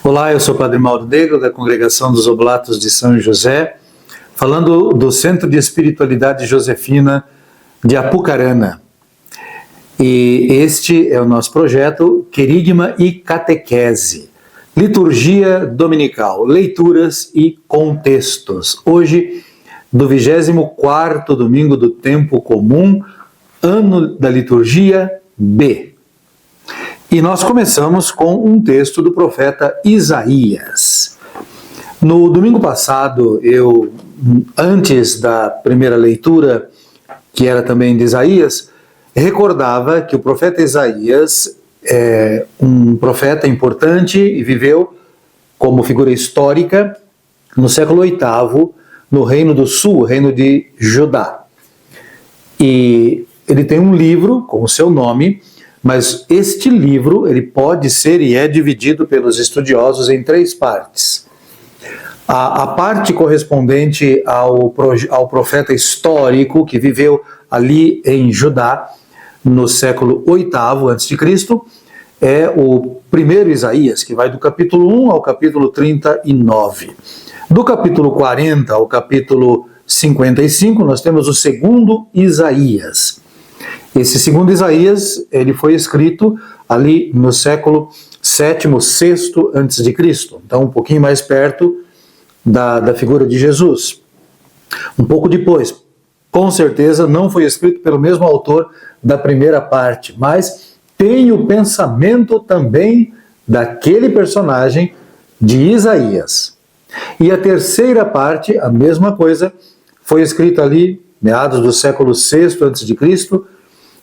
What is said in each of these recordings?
Olá, eu sou o Padre Mauro Negro, da Congregação dos Oblatos de São José, falando do Centro de Espiritualidade Josefina de Apucarana. E este é o nosso projeto Querigma e Catequese, Liturgia Dominical, Leituras e Contextos. Hoje, do 24º domingo do Tempo Comum, ano da Liturgia B. E nós começamos com um texto do profeta Isaías. No domingo passado, antes da primeira leitura, que era também de Isaías, recordava que o profeta Isaías é um profeta importante e viveu como figura histórica no século VIII, no Reino do Sul, Reino de Judá. E ele tem um livro com o seu nome, mas este livro ele pode ser e é dividido pelos estudiosos em 3 partes. A parte correspondente ao profeta histórico que viveu ali em Judá no século VIII a.C. é o primeiro Isaías, que vai do capítulo 1 ao capítulo 39. Do capítulo 40 ao capítulo 55 nós temos o segundo Isaías. Esse segundo Isaías, ele foi escrito ali no século VII, VI a.C., então um pouquinho mais perto da figura de Jesus. Um pouco depois, com certeza não foi escrito pelo mesmo autor da primeira parte, mas tem o pensamento também daquele personagem de Isaías. E a terceira parte, a mesma coisa, foi escrita ali, meados do século VI a.C.,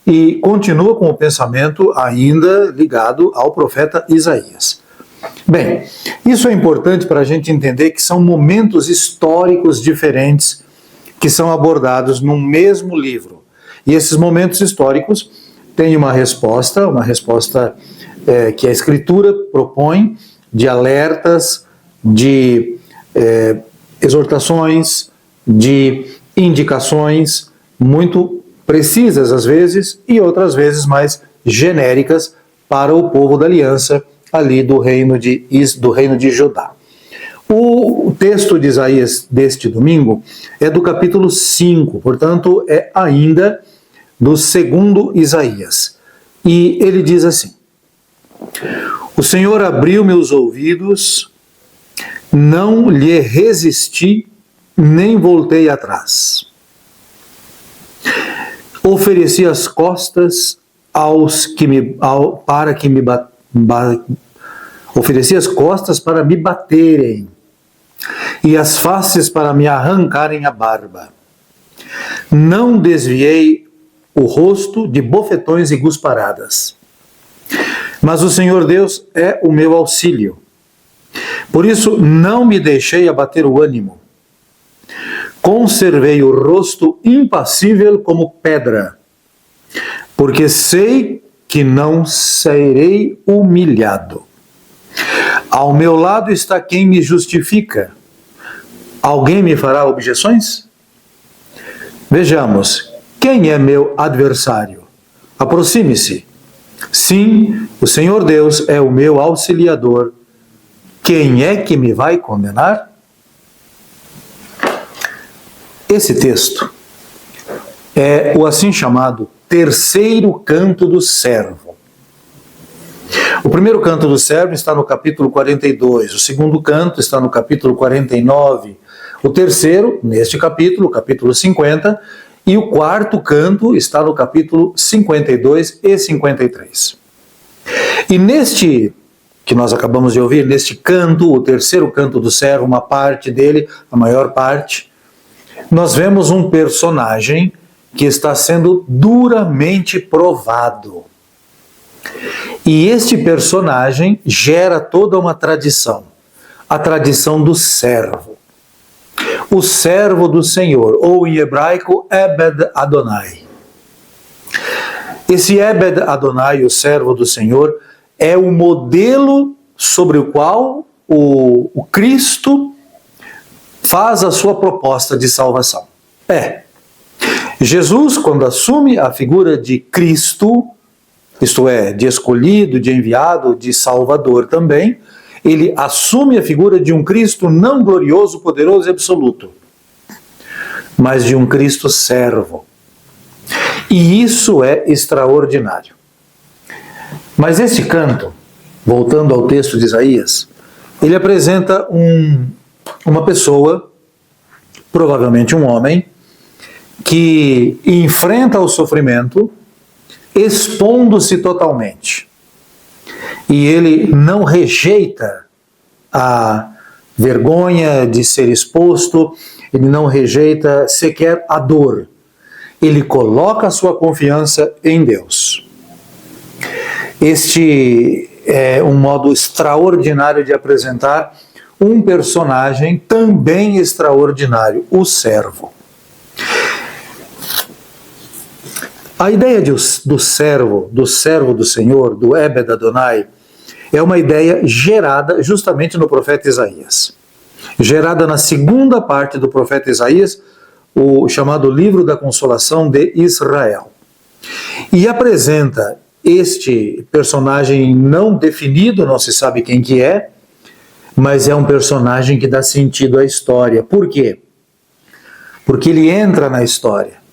e continua com o pensamento ainda ligado ao profeta Isaías. Bem, isso é importante para a gente entender que são momentos históricos diferentes que são abordados no mesmo livro. E esses momentos históricos têm uma resposta que a Escritura propõe, de alertas, de exortações, de indicações muito precisas às vezes e outras vezes mais genéricas para o povo da aliança ali do reino de Judá. O texto de Isaías deste domingo é do capítulo 5, portanto é ainda do segundo Isaías. E ele diz assim: O Senhor abriu meus ouvidos, não lhe resisti, nem voltei atrás. Ofereci as costas ofereci as costas para me baterem e as faces para me arrancarem a barba. Não desviei o rosto de bofetões e gusparadas. Mas o Senhor Deus é o meu auxílio. Por isso não me deixei abater o ânimo. Conservei o rosto impassível como pedra, porque sei que não serei humilhado. Ao meu lado está quem me justifica. Alguém me fará objeções? Vejamos, quem é meu adversário? Aproxime-se. Sim, o Senhor Deus é o meu auxiliador. Quem é que me vai condenar? Esse texto é o assim chamado terceiro canto do servo. O primeiro canto do servo está no capítulo 42, o segundo canto está no capítulo 49, o terceiro, neste capítulo, capítulo 50, e o quarto canto está no capítulo 52 e 53. E neste que nós acabamos de ouvir, neste canto, o terceiro canto do servo, uma parte dele, a maior parte, nós vemos um personagem que está sendo duramente provado. E este personagem gera toda uma tradição, a tradição do servo. O servo do Senhor, ou em hebraico, Ebed Adonai. Esse Ebed Adonai, o servo do Senhor, é o modelo sobre o qual o Cristo faz a sua proposta de salvação. Jesus, quando assume a figura de Cristo, isto é, de escolhido, de enviado, de salvador também, ele assume a figura de um Cristo não glorioso, poderoso e absoluto, mas de um Cristo servo. E isso é extraordinário. Mas esse canto, voltando ao texto de Isaías, ele apresenta uma pessoa, provavelmente um homem, que enfrenta o sofrimento, expondo-se totalmente. E ele não rejeita a vergonha de ser exposto, ele não rejeita sequer a dor. Ele coloca a sua confiança em Deus. Este é um modo extraordinário de apresentar um personagem também extraordinário, o servo. A ideia do servo do Senhor, do Ebed Adonai, é uma ideia gerada justamente no profeta Isaías. Gerada na segunda parte do profeta Isaías, o chamado Livro da Consolação de Israel. E apresenta este personagem não definido, não se sabe quem que é, mas é um personagem que dá sentido à história. Por quê? Porque ele entra na história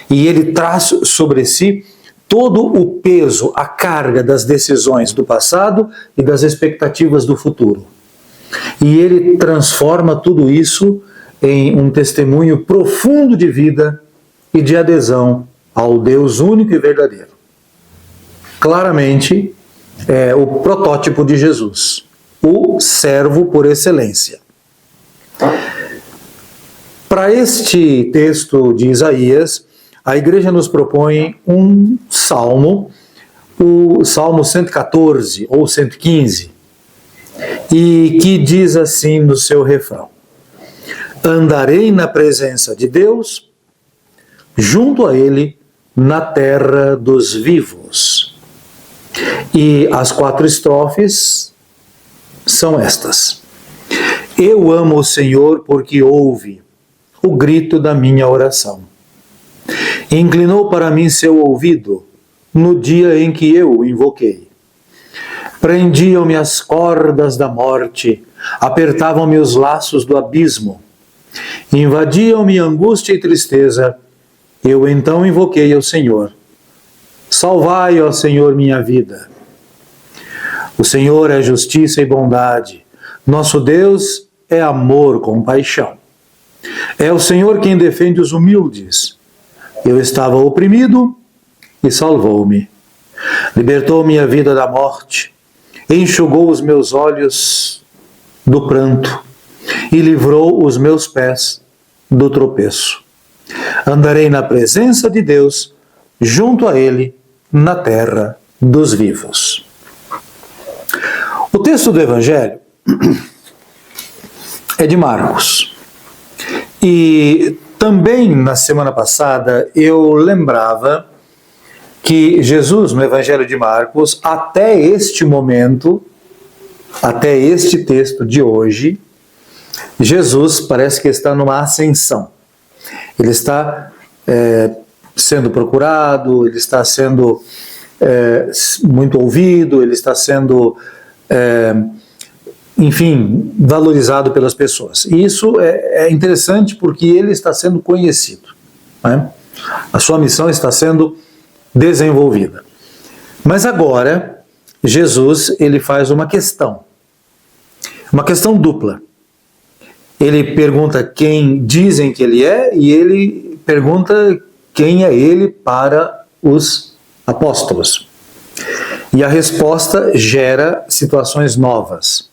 e ele traz sobre si todo o peso, a carga das decisões do passado e das expectativas do futuro. E ele transforma tudo isso em um testemunho profundo de vida e de adesão ao Deus único e verdadeiro. Claramente, é o protótipo de Jesus, o servo por excelência. Para este texto de Isaías, a igreja nos propõe um salmo, o Salmo 114 ou 115, e que diz assim no seu refrão: andarei na presença de Deus, junto a Ele, na terra dos vivos. E as 4 estrofes são estas: eu amo o Senhor porque ouve o grito da minha oração. Inclinou para mim seu ouvido no dia em que eu o invoquei. Prendiam-me as cordas da morte, apertavam-me os laços do abismo. Invadiam-me angústia e tristeza. Eu então invoquei ao Senhor. Salvai, ó Senhor, minha vida. O Senhor é justiça e bondade. Nosso Deus é amor com paixão. É o Senhor quem defende os humildes. Eu estava oprimido e salvou-me. Libertou minha vida da morte. Enxugou os meus olhos do pranto e livrou os meus pés do tropeço. Andarei na presença de Deus, junto a Ele, na terra dos vivos. O texto do Evangelho é de Marcos. E também na semana passada eu lembrava que Jesus, no Evangelho de Marcos, até este momento, até este texto de hoje, Jesus parece que está numa ascensão. Ele está sendo procurado, ele está sendo muito ouvido, ele está sendo, enfim, valorizado pelas pessoas. E isso é interessante porque ele está sendo conhecido, né? A sua missão está sendo desenvolvida. Mas agora, Jesus, ele faz uma questão dupla. Ele pergunta quem dizem que ele é e ele pergunta quem é ele para os apóstolos. E a resposta gera situações novas.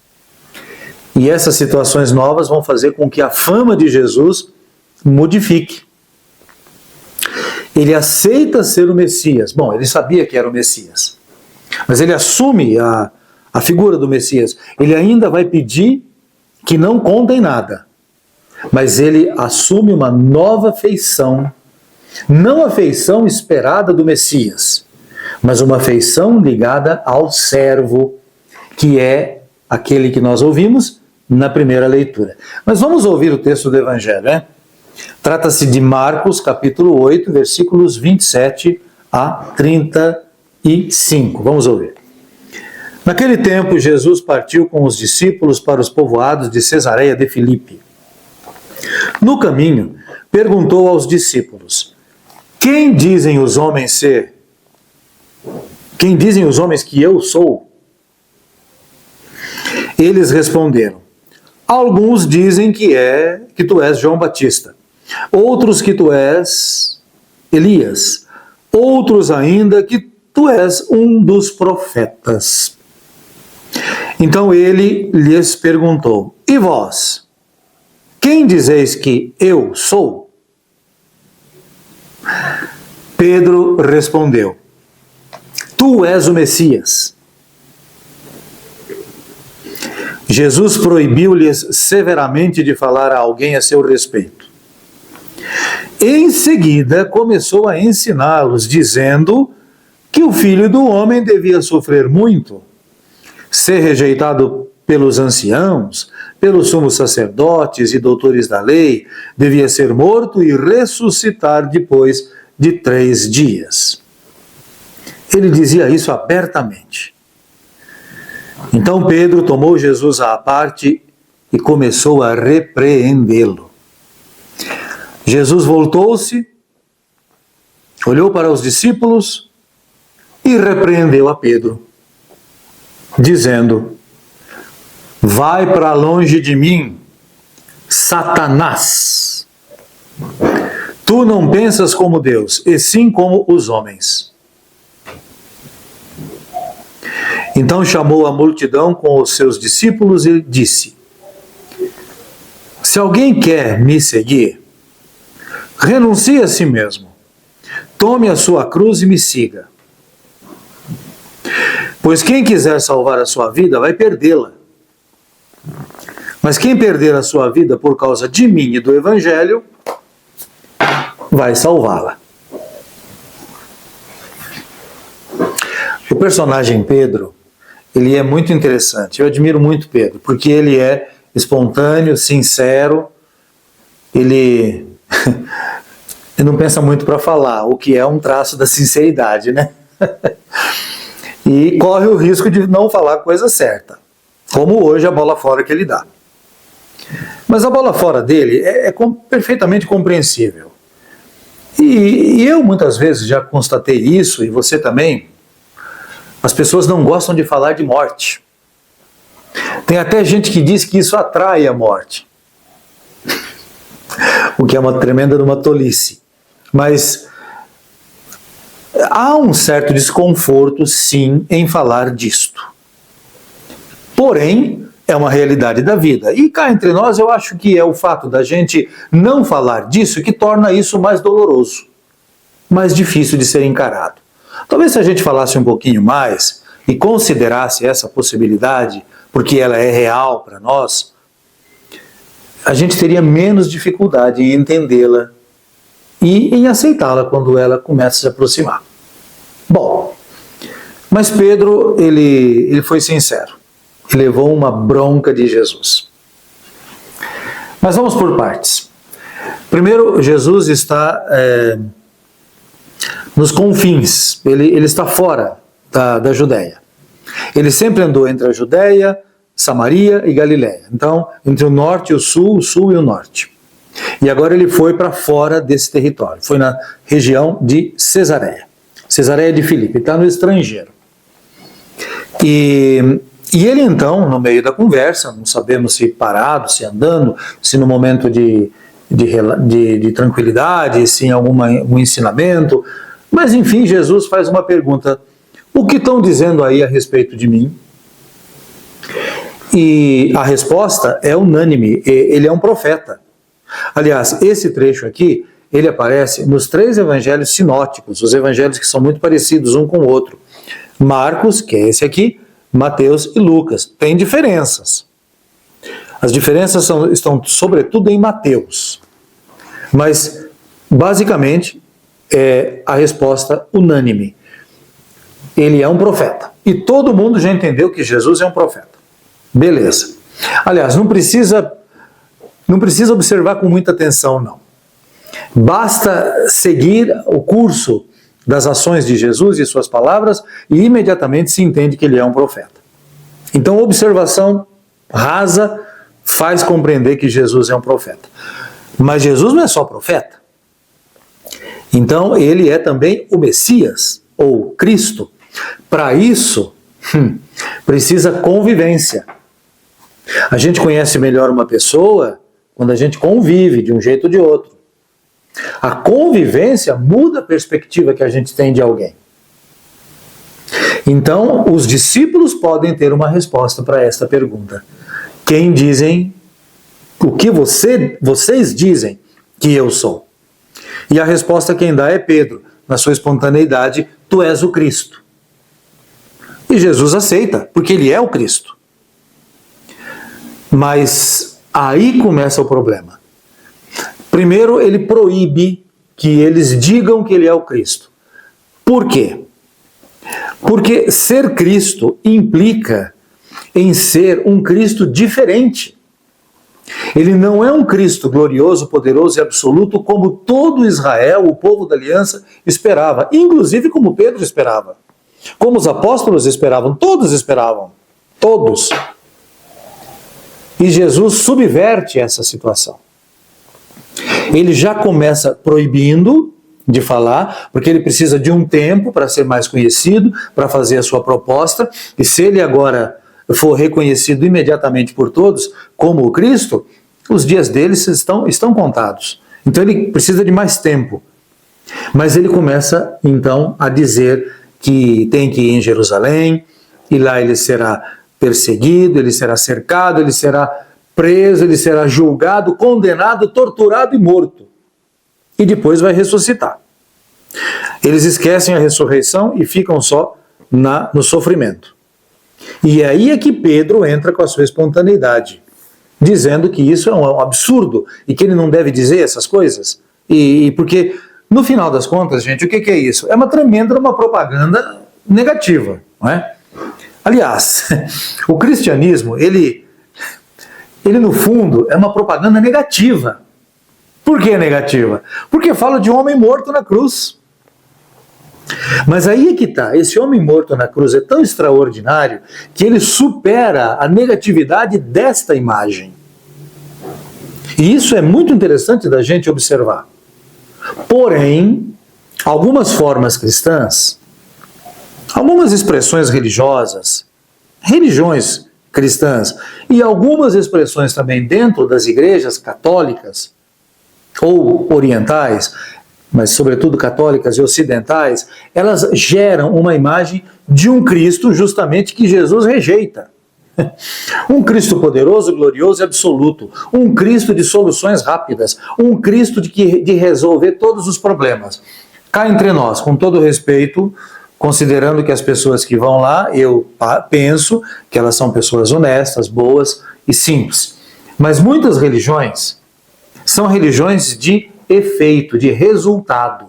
E essas situações novas vão fazer com que a fama de Jesus modifique. Ele aceita ser o Messias. Bom, ele sabia que era o Messias. Mas ele assume a figura do Messias. Ele ainda vai pedir que não contem nada. Mas ele assume uma nova feição. Não a feição esperada do Messias, mas uma feição ligada ao servo, que é aquele que nós ouvimos na primeira leitura. Mas vamos ouvir o texto do Evangelho, né? Trata-se de Marcos, capítulo 8, versículos 27 a 35. Vamos ouvir. Naquele tempo, Jesus partiu com os discípulos para os povoados de Cesareia de Filipe. No caminho, perguntou aos discípulos: Quem dizem os homens ser? Quem dizem os homens que eu sou? Eles responderam: Alguns dizem que tu és João Batista, outros que tu és Elias, outros ainda que tu és um dos profetas. Então ele lhes perguntou: E vós? Quem dizeis que eu sou? Pedro respondeu: Tu és o Messias. Jesus proibiu-lhes severamente de falar a alguém a seu respeito. Em seguida, começou a ensiná-los, dizendo que o Filho do Homem devia sofrer muito, ser rejeitado pelos anciãos, pelos sumos sacerdotes e doutores da lei, devia ser morto e ressuscitar depois de 3 dias. Ele dizia isso abertamente. Então Pedro tomou Jesus à parte e começou a repreendê-lo. Jesus voltou-se, olhou para os discípulos e repreendeu a Pedro, dizendo: Vai para longe de mim, Satanás! Tu não pensas como Deus, e sim como os homens. Então chamou a multidão com os seus discípulos e disse: Se alguém quer me seguir, renuncie a si mesmo, tome a sua cruz e me siga. Pois quem quiser salvar a sua vida vai perdê-la. Mas quem perder a sua vida por causa de mim e do Evangelho, vai salvá-la. O personagem Pedro, ele é muito interessante. Eu admiro muito Pedro, porque ele é espontâneo, sincero, ele não pensa muito para falar, o que é um traço da sinceridade, né? E corre o risco de não falar a coisa certa, como hoje a bola fora que ele dá. Mas a bola fora dele é perfeitamente compreensível. E eu muitas vezes já constatei isso, e você também. As pessoas não gostam de falar de morte. Tem até gente que diz que isso atrai a morte. O que é uma tremenda de uma tolice. Mas há um certo desconforto, sim, em falar disto. Porém, é uma realidade da vida. E cá entre nós, eu acho que é o fato da gente não falar disso que torna isso mais doloroso, mais difícil de ser encarado. Talvez se a gente falasse um pouquinho mais e considerasse essa possibilidade, porque ela é real para nós, a gente teria menos dificuldade em entendê-la e em aceitá-la quando ela começa a se aproximar. Bom, mas Pedro, ele foi sincero. Ele levou uma bronca de Jesus. Mas vamos por partes. Primeiro, Jesus está nos confins, ele está fora da Judéia. Ele sempre andou entre a Judéia, Samaria e Galiléia. Então, entre o norte e o sul e o norte. E agora ele foi para fora desse território. Foi na região de Cesareia. Cesareia de Filipe, está no estrangeiro. E ele então, no meio da conversa, não sabemos se parado, se andando, se no momento de tranquilidade, se em algum ensinamento, mas enfim, Jesus faz uma pergunta: o que estão dizendo aí a respeito de mim? E a resposta é unânime, ele é um profeta. Aliás, esse trecho aqui, ele aparece nos 3 evangelhos sinóticos, os evangelhos que são muito parecidos um com o outro. Marcos, que é esse aqui, Mateus e Lucas. Tem diferenças. As diferenças estão sobretudo em Mateus. Mas, basicamente, é a resposta unânime. Ele é um profeta. E todo mundo já entendeu que Jesus é um profeta. Beleza. Aliás, não precisa observar com muita atenção, não. Basta seguir o curso das ações de Jesus e suas palavras e imediatamente se entende que ele é um profeta. Então, observação rasa faz compreender que Jesus é um profeta. Mas Jesus não é só profeta. Então, ele é também o Messias, ou Cristo. Para isso, precisa convivência. A gente conhece melhor uma pessoa quando a gente convive de um jeito ou de outro. A convivência muda a perspectiva que a gente tem de alguém. Então, os discípulos podem ter uma resposta para esta pergunta. Quem dizem, o que vocês dizem que eu sou? E a resposta quem dá é Pedro, na sua espontaneidade, tu és o Cristo. E Jesus aceita, porque ele é o Cristo. Mas aí começa o problema. Primeiro, ele proíbe que eles digam que ele é o Cristo. Por quê? Porque ser Cristo implica em ser um Cristo diferente. Ele não é um Cristo glorioso, poderoso e absoluto como todo Israel, o povo da aliança, esperava. Inclusive como Pedro esperava. Como os apóstolos esperavam. Todos esperavam. Todos. E Jesus subverte essa situação. Ele já começa proibindo de falar, porque ele precisa de um tempo para ser mais conhecido, para fazer a sua proposta, e se ele agora for reconhecido imediatamente por todos como o Cristo, os dias deles estão contados. Então ele precisa de mais tempo. Mas ele começa então a dizer que tem que ir em Jerusalém, e lá ele será perseguido, ele será cercado, ele será preso, ele será julgado, condenado, torturado e morto. E depois vai ressuscitar. Eles esquecem a ressurreição e ficam só no sofrimento. E aí é que Pedro entra com a sua espontaneidade, dizendo que isso é um absurdo e que ele não deve dizer essas coisas. E porque, no final das contas, gente, o que é isso? É uma tremenda propaganda negativa, não é? Aliás, o cristianismo, ele no fundo é uma propaganda negativa. Por que negativa? Porque fala de um homem morto na cruz. Mas aí é que está, esse homem morto na cruz é tão extraordinário que ele supera a negatividade desta imagem. E isso é muito interessante da gente observar. Porém, algumas formas cristãs, algumas expressões religiosas, religiões cristãs e algumas expressões também dentro das igrejas católicas ou orientais, mas sobretudo católicas e ocidentais, elas geram uma imagem de um Cristo justamente que Jesus rejeita. Um Cristo poderoso, glorioso e absoluto. Um Cristo de soluções rápidas. Um Cristo de resolver todos os problemas. Cá entre nós, com todo respeito, considerando que as pessoas que vão lá, eu penso que elas são pessoas honestas, boas e simples. Mas muitas religiões são religiões de efeito, de resultado.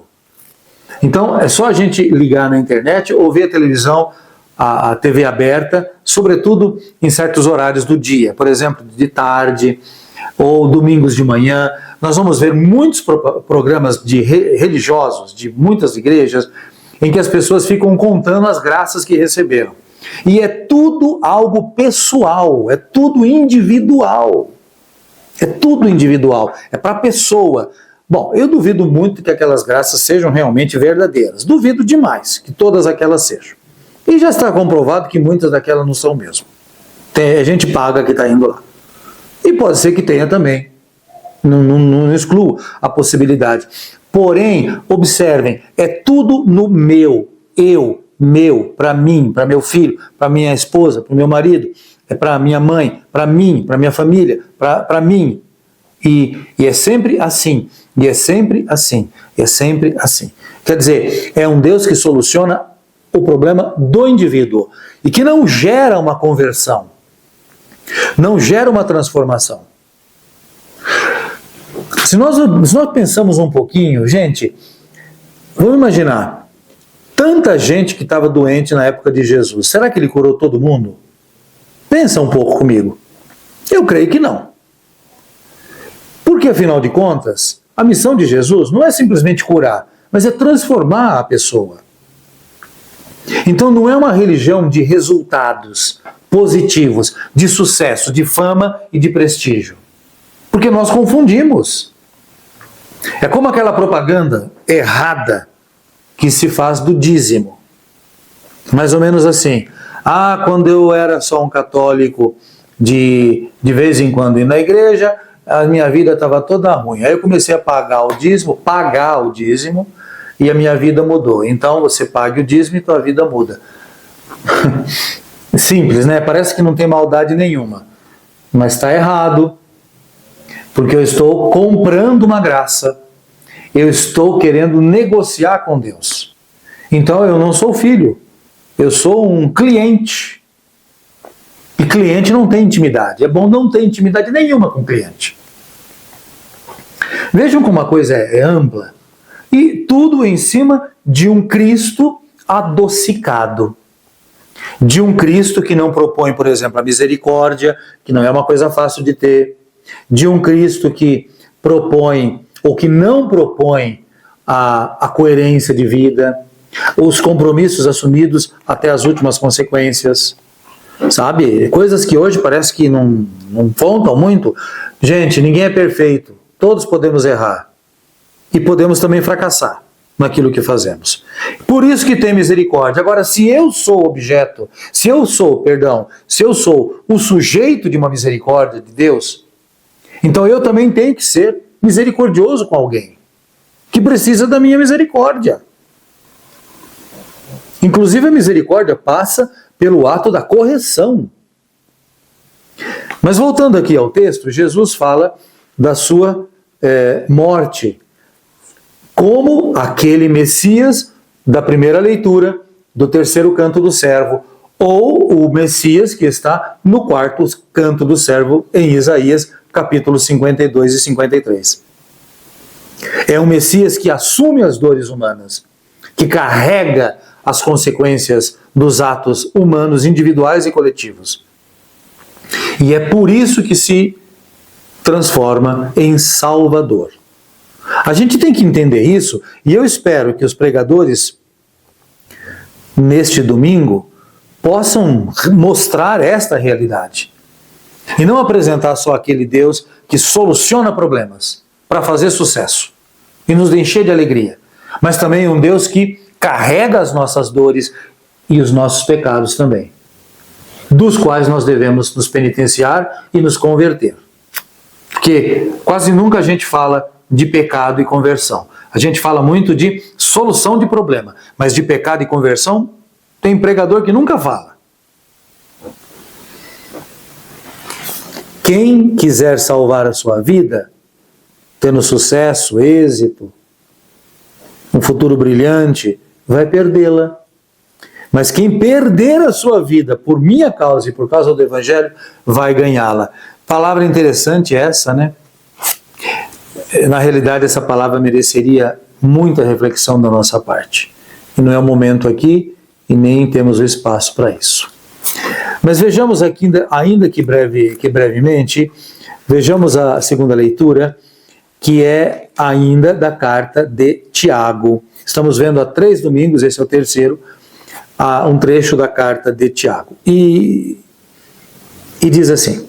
Então, é só a gente ligar na internet ou ver a televisão, a TV aberta, sobretudo em certos horários do dia, por exemplo, de tarde ou domingos de manhã. Nós vamos ver muitos programas religiosos de muitas igrejas em que as pessoas ficam contando as graças que receberam. E é tudo algo pessoal, é tudo individual. É tudo individual, é para a pessoa. Bom, eu duvido muito que aquelas graças sejam realmente verdadeiras. Duvido demais que todas aquelas sejam. E já está comprovado que muitas daquelas não são mesmo. A gente paga que está indo lá. E pode ser que tenha também. Não excluo a possibilidade. Porém, observem, é tudo no meu, meu, para mim, para meu filho, para minha esposa, para o meu marido, é para minha mãe, para mim, para minha família, para mim. E é sempre assim, e é sempre assim, e é sempre assim. Quer dizer, é um Deus que soluciona o problema do indivíduo e que não gera uma conversão, não gera uma transformação. Se nós pensamos um pouquinho, gente, vamos imaginar, tanta gente que estava doente na época de Jesus, será que ele curou todo mundo? Pensa um pouco comigo. Eu creio que não. Porque, afinal de contas, a missão de Jesus não é simplesmente curar, mas é transformar a pessoa. Então não é uma religião de resultados positivos, de sucesso, de fama e de prestígio. Porque nós confundimos. É como aquela propaganda errada que se faz do dízimo. Mais ou menos assim. Ah, quando eu era só um católico de vez em quando ir na igreja, a minha vida estava toda ruim. Aí eu comecei a pagar o dízimo, e a minha vida mudou. Então você paga o dízimo e tua vida muda. Simples, né? Parece que não tem maldade nenhuma. Mas está errado. Porque eu estou comprando uma graça. Eu estou querendo negociar com Deus. Então eu não sou filho. Eu sou um cliente. E cliente não tem intimidade. É bom não ter intimidade nenhuma com o cliente. Vejam como a coisa é ampla. E tudo em cima de um Cristo adocicado. De um Cristo que não propõe, por exemplo, a misericórdia, que não é uma coisa fácil de ter. De um Cristo que propõe, ou que não propõe, a coerência de vida, os compromissos assumidos até as últimas consequências. Sabe? Coisas que hoje parece que não contam muito. Gente, ninguém é perfeito. Todos podemos errar. E podemos também fracassar naquilo que fazemos. Por isso que tem misericórdia. Agora, se eu sou objeto, se eu sou o sujeito de uma misericórdia de Deus, então eu também tenho que ser misericordioso com alguém que precisa da minha misericórdia. Inclusive a misericórdia passa pelo ato da correção. Mas voltando aqui ao texto, Jesus fala da sua morte como aquele Messias da primeira leitura do terceiro canto do servo, ou o Messias que está no quarto canto do servo em Isaías, capítulos 52 e 53. É um Messias que assume as dores humanas, que carrega as consequências dos atos humanos individuais e coletivos. E é por isso que se transforma em Salvador. A gente tem que entender isso, e eu espero que os pregadores, neste domingo, possam mostrar esta realidade. E não apresentar só aquele Deus que soluciona problemas para fazer sucesso e nos encher de alegria, mas também um Deus que carrega as nossas dores e os nossos pecados também, dos quais nós devemos nos penitenciar e nos converter. Porque quase nunca a gente fala de pecado e conversão. A gente fala muito de solução de problema, mas de pecado e conversão tem pregador que nunca fala. Quem quiser salvar a sua vida, tendo sucesso, êxito, um futuro brilhante, vai perdê-la. Mas quem perder a sua vida por minha causa e por causa do Evangelho, vai ganhá-la. Palavra interessante essa, né? Na realidade, essa palavra mereceria muita reflexão da nossa parte. E não é o momento aqui, e nem temos o espaço para isso. Mas vejamos aqui, ainda que brevemente, vejamos a segunda leitura, que é ainda da carta de Tiago. Estamos vendo há 3 domingos, esse é o terceiro, um trecho da carta de Tiago. E diz assim: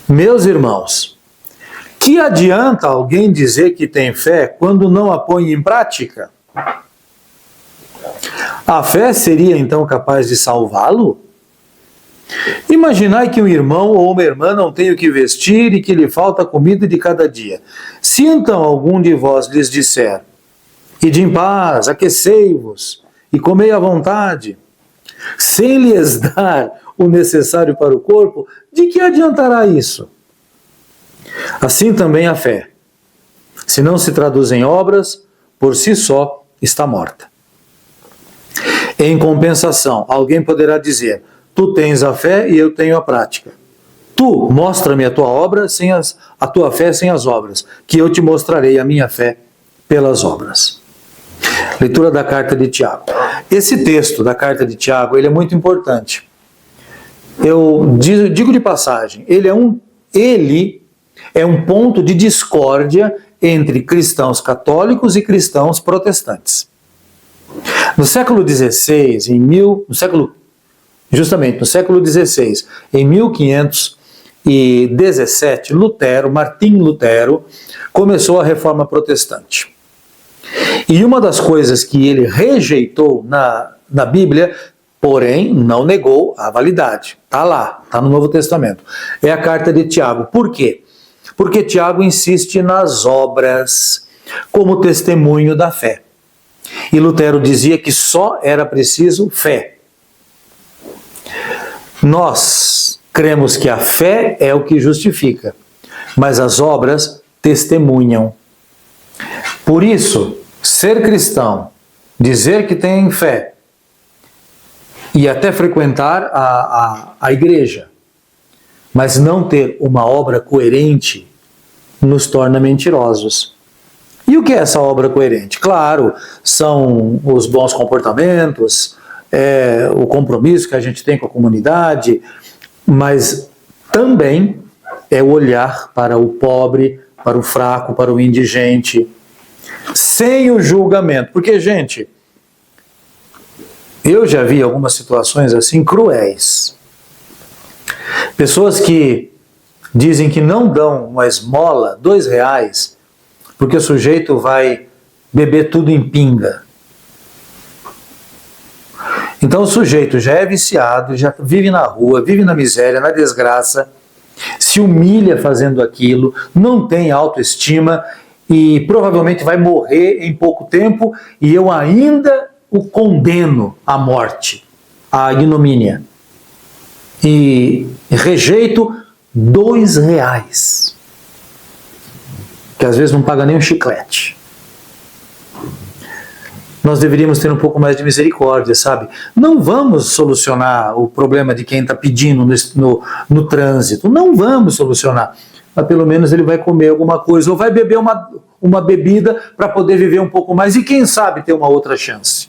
meus irmãos, que adianta alguém dizer que tem fé quando não a põe em prática? A fé seria então capaz de salvá-lo? Imaginai que um irmão ou uma irmã não tem o que vestir e que lhe falta comida de cada dia. Se então algum de vós lhes disser: ide em paz, aquecei-vos e comei à vontade, sem lhes dar o necessário para o corpo, de que adiantará isso? Assim também a fé, se não se traduz em obras, por si só está morta. Em compensação, alguém poderá dizer: tu tens a fé e eu tenho a prática. Tu mostra-me a tua obra sem a tua fé sem as obras, que eu te mostrarei a minha fé pelas obras. Leitura da carta de Tiago. Esse texto da carta de Tiago, ele é muito importante. Eu digo de passagem, ele é um ponto de discórdia entre cristãos católicos e cristãos protestantes. No século XVI, justamente no século XVI, em 1517, Martim Lutero, começou a Reforma Protestante. E uma das coisas que ele rejeitou na Bíblia, porém não negou a validade, está lá, está no Novo Testamento, é a carta de Tiago. Por quê? Porque Tiago insiste nas obras como testemunho da fé. E Lutero dizia que só era preciso fé. Nós cremos que a fé é o que justifica, mas as obras testemunham. Por isso, ser cristão, dizer que tem fé e até frequentar a igreja, mas não ter uma obra coerente, nos torna mentirosos. E o que é essa obra coerente? Claro, são os bons comportamentos, o compromisso que a gente tem com a comunidade, mas também é o olhar para o pobre, para o fraco, para o indigente, sem o julgamento. Porque, gente, eu já vi algumas situações assim cruéis. Pessoas que dizem que não dão uma esmola, R$2, porque o sujeito vai beber tudo em pinga. Então o sujeito já é viciado, já vive na rua, vive na miséria, na desgraça, se humilha fazendo aquilo, não tem autoestima e provavelmente vai morrer em pouco tempo, e eu ainda o condeno à morte, à ignomínia. E rejeito R$2, que às vezes não paga nem um chiclete. Nós deveríamos ter um pouco mais de misericórdia, sabe? Não vamos solucionar o problema de quem está pedindo no trânsito, não vamos solucionar, mas pelo menos ele vai comer alguma coisa, ou vai beber uma bebida para poder viver um pouco mais, e quem sabe ter uma outra chance.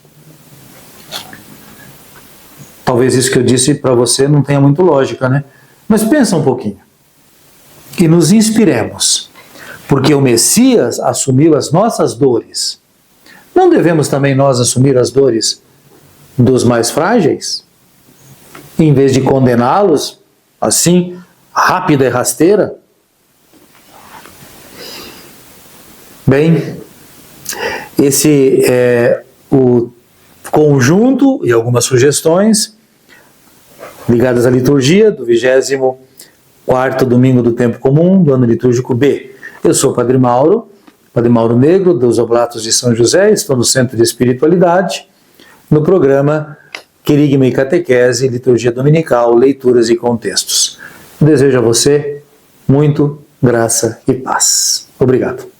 Talvez isso que eu disse para você não tenha muito lógica, né? Mas pensa um pouquinho. E nos inspiremos, porque o Messias assumiu as nossas dores. Não devemos também nós assumir as dores dos mais frágeis? Em vez de condená-los, assim, rápida e rasteira? Bem, esse é o conjunto e algumas sugestões ligadas à liturgia do 24º domingo do tempo comum do ano litúrgico B. Eu sou o Padre Mauro Negro, dos Oblatos de São José, estou no Centro de Espiritualidade, no programa Querigma e Catequese, Liturgia Dominical, Leituras e Contextos. Desejo a você muito graça e paz. Obrigado.